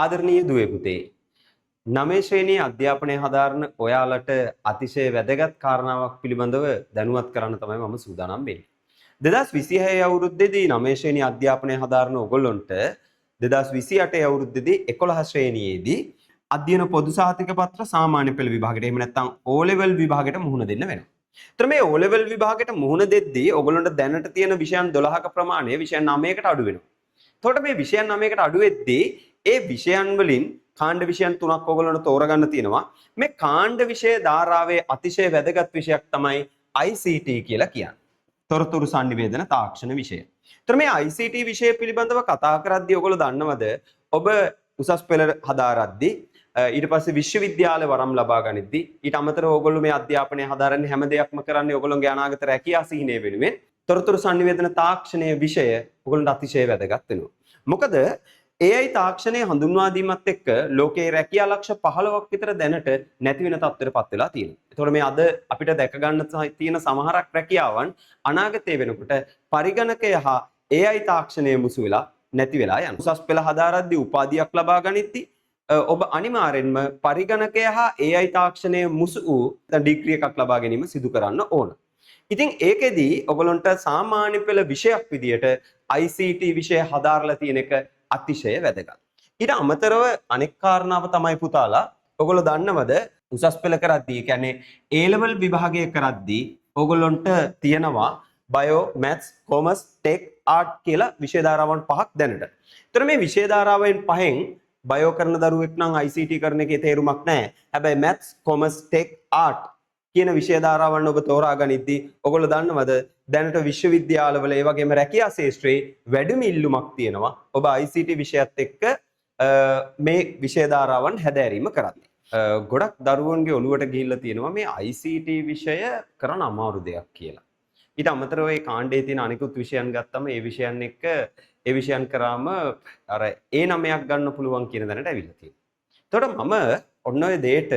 ආදරණීය දුවේ පුතේ 9 ශ්‍රේණියේ අධ්‍යාපනය හදාරන ඔයාලට අතිශය වැදගත් කාරණාවක් පිළිබඳව දැනුවත් කරන්න තමයි මම සූදානම් වෙන්නේ. 2026 අවුරුද්දේදී 9 ශ්‍රේණිය අධ්‍යාපනය හදාරන ඔයගොල්ලොන්ට 2028 අවුරුද්දේදී 11 ශ්‍රේණියේදී අධ්‍යයන පොදු සහතික පත්‍ර සාමාන්‍ය පෙළ විභාගයට එහෙම නැත්නම් O level විභාගයට මුහුණ දෙන්න වෙනවා. ඒතර මේ O level විභාගයට මුහුණ දෙද්දී ඔයගොල්ලන්ට දැනට තියෙන විෂයන් 12ක ප්‍රමාණය විෂයන් 9කට අඩු වෙනවා. එතකොට මේ විෂයන් 9කට අඩු වෙද්දී ඒ විෂයන් වලින් කාණ්ඩ විෂයන් 3ක් ඔයගොල්ලන්ට තෝරගන්න තියෙනවා. මේ කාණ්ඩ විෂය ධාරාවේ අතිශය වැදගත් විෂයක් තමයි ICT කියලා කියන්නේ. තොරතුරු sannivedana තාක්ෂණ විෂය. ඒතර මේ ICT විෂය පිළිබඳව කතා කරද්දී ඔයගොල්ලෝ දන්නවද ඔබ උසස් පෙළ හදාරද්දී ඊට පස්සේ විශ්වවිද්‍යාල වරම් ලබා ගනිද්දී ඊට අමතරව ඔයගොල්ලෝ මේ අධ්‍යාපනය හදාරන්නේ හැම දෙයක්ම කරන්නේ ඔයගොල්ලෝගේ අනාගත රැකියා සිහිනය වෙනුවෙන්. තොරතුරු sannivedana තාක්ෂණයේ විෂය ඔයගොල්ලන්ට අතිශය වැදගත් වෙනවා. මොකද AI තාක්ෂණයේ හඳුන්වා දීමත් එක්ක ලෝකයේ රැකියා ලක්ෂ 15ක් විතර දැනට නැති වෙන තත්ත්වයටපත් වෙලා තියෙනවා. ඒතකොට මේ අද අපිට දැක ගන්න තියෙන සමහරක් රැකියාවන් අනාගතයේ වෙනකොට පරිගණකය හා AI තාක්ෂණයේ මුසු වෙලා නැති වෙලා යනවා. උසස් පෙළ හදාරද්දී උපාධියක් ලබා ගනිද්දී ඔබ අනිවාර්යෙන්ම පරිගණකය හා AI තාක්ෂණයේ මුසු වූ ඩිග්‍රී එකක් ලබා ගැනීම සිදු කරන්න ඕන. ඉතින් ඒකෙදී ඔයගලන්ට සාමාන්‍ය පෙළ විෂයක් විදියට ICT විෂය හදාarලා තියෙන එක අතිශය වැදගත්. ඊට අමතරව අනෙක් කාරණාව තමයි පුතාලා ඔයගොල්ලෝ දන්නවද උසස් පෙළ කරද්දී කියන්නේ A level විභාගය කරද්දී ඔයගොල්ලන්ට තියෙනවා bio maths commerce tech art කියලා විෂය ධාරාවන් පහක් දැනට. ඒතර මේ විෂය ධාරාවෙන් පහෙන් bio කරන දරුවෙක් නම් ICT කරන එකේ තේරුමක් නැහැ. හැබැයි maths commerce tech art කියන විෂය ධාරාවන් ඔබ තෝරා ගනිද්දී ඔයගොල්ලෝ දන්නවද දැනට විශ්වවිද්‍යාලවල ඒ වගේම රැකියා ශාස්ත්‍රයේ වැඩිම ඉල්ලුමක් තියෙනවා ඔබ ICT විෂයත් එක්ක මේ විෂය ධාරාවන් හැදෑරීම කරන්නේ. ගොඩක් දරුවන්ගේ ඔළුවට ගිහිල්ලා තියෙනවා මේ ICT විෂය කරන අමාරු දෙයක් කියලා. ඊට අමතරව ඒ කාණ්ඩයේ තියෙන අනිකුත් විෂයන් ගත්තම ඒ විෂයන් එක්ක ඒ විෂයන් කරාම අර A9ක් ගන්න පුළුවන් කියන දැනට ඇවිල්ලා තියෙනවා. එතකොට මම ඔන්න ඔය දෙයට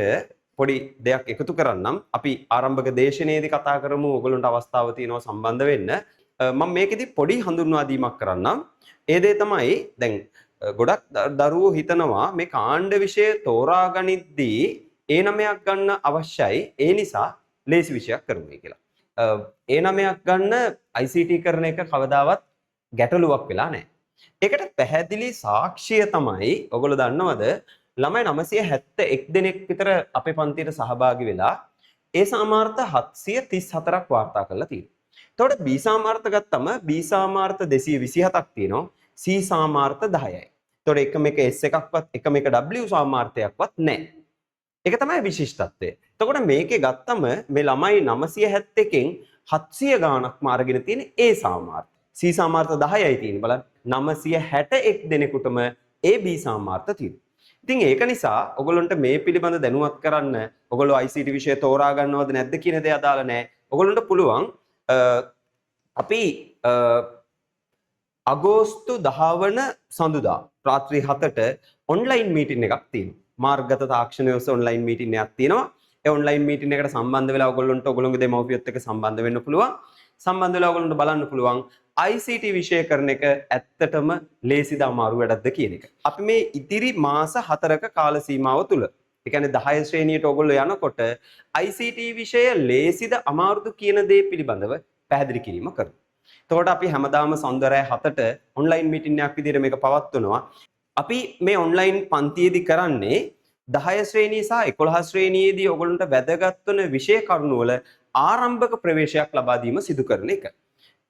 පොඩි දෙයක් එකතු කරන්නම්. අපි ආරම්භක දේශනාවේදී කතා කරමු ඔයගොල්ලන්ට අවස්ථාව තියෙනවා සම්බන්ධ වෙන්න. මම මේකෙදි පොඩි හඳුන්වා දීමක් කරන්නම්. ඒ දේ තමයි දැන් ගොඩක් දරුවෝ හිතනවා මේ කාණ්ඩ විෂය තෝරා ගනිද්දී A9ක් ගන්න අවශ්‍යයි. ඒ නිසා ලේසි විෂයක් කරමුයි කියලා. A9ක් ගන්න ICT කරන එක කවදාවත් ගැටලුවක් වෙලා නැහැ. ඒකට පැහැදිලි සාක්ෂිය තමයි ඔයගොල්ලෝ දන්නවද ළමයි 971 දෙනෙක් විතර අපේ පන්තියට සහභාගී වෙලා ඒ සාමාර්ථ 734ක් වාර්තා කරලා තියෙනවා. එතකොට B සාමාර්ථ ගත්තම B සාමාර්ථ 227ක් තියෙනවා. C සාමාර්ථ 10යි. එතකොට එකම එක S එකක්වත් එකම එක W සාමාර්ථයක්වත් නැහැ. ඒක තමයි විශිෂ්ටත්වය. එතකොට මේකේ ගත්තම මේ ළමයි 971කින් 700 ගාණක් මාර්ගෙන තියෙන A සාමාර්ථ. C සාමාර්ථ 10යි තියෙන්නේ. බලන්න 961 දෙනෙකුටම A B සාමාර්ථ තියෙනවා. ඉතින් ඒක නිසා ඔයගොල්ලන්ට මේ පිළිබඳ දැනුවත් කරන්න ඔයගොල්ලෝ ICT විෂය තෝරා ගන්නවද නැද්ද කියන දේ අදාළ නැහැ. ඔයගොල්ලන්ට පුළුවන් අපි අගෝස්තු 10 වන සඳුදා රාත්‍රී 7ට ඔන්ලයින් මීටින් එකක් තියෙනවා. මාර්ගගත තාක්ෂණය ඔස්සේ ඔන්ලයින් මීටින් එකක් තියෙනවා. ඒ ඔන්ලයින් මීටින් එකට සම්බන්ධ වෙලා ඔයගොල්ලන්ට ඔයගොල්ලෝගේ දෙමව්පියොත් එක්ක සම්බන්ධ වෙන්න පුළුවන්. සම්බන්ධ වෙලා ඔයගොල්ලන්ට බලන්න පුළුවන් ICT විෂය කරන එක ඇත්තටම ලේසිද අමාරු වැඩක්ද කියන එක. අපි මේ ඉදිරි මාස 4ක කාල සීමාව තුල, ඒ කියන්නේ 10 ශ්‍රේණියට ඔයගොල්ලෝ යනකොට ICT විෂය ලේසිද අමාරුද කියන දේ පිළිබඳව පැහැදිලි කිරීම කරමු. එතකොට අපි හැමදාම සඳුරෑ 7ට ඔන්ලයින් මීටින් එකක් විදිහට මේක පවත්වනවා. අපි මේ ඔන්ලයින් පන්තියේදී කරන්නේ 10 ශ්‍රේණිය සහ 11 ශ්‍රේණියේදී ඔයගොල්ලන්ට වැදගත් වන විෂය කරුණු වල ආරම්භක ප්‍රවේශයක් ලබා දීම සිදු කරන එක.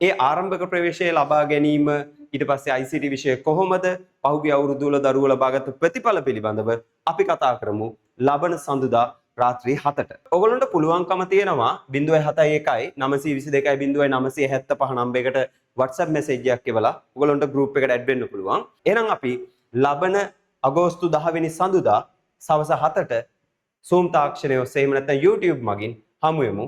ඒ ආරම්භක ප්‍රවේශය ලබා ගැනීම ඊට පස්සේ ICT විෂය කොහොමද පහුගිය අවුරුදු වල දරුවෝ ලබාගත් ප්‍රතිඵල පිළිබඳව අපි කතා කරමු ලබන සඳුදා රාත්‍රී 7ට. ඔයගොල්ලන්ට පුළුවන්කම තියෙනවා 071 922 975 නම්බරයකට WhatsApp message එකක් එවලා ඔයගොල්ලන්ට group එකට add වෙන්න පුළුවන්. එහෙනම් අපි ලබන අගෝස්තු 10 වෙනි සඳුදා සවස 7ට Zoom තාක්ෂණය ඔස්සේ එහෙම නැත්නම් YouTube මගින් හමු වෙමු.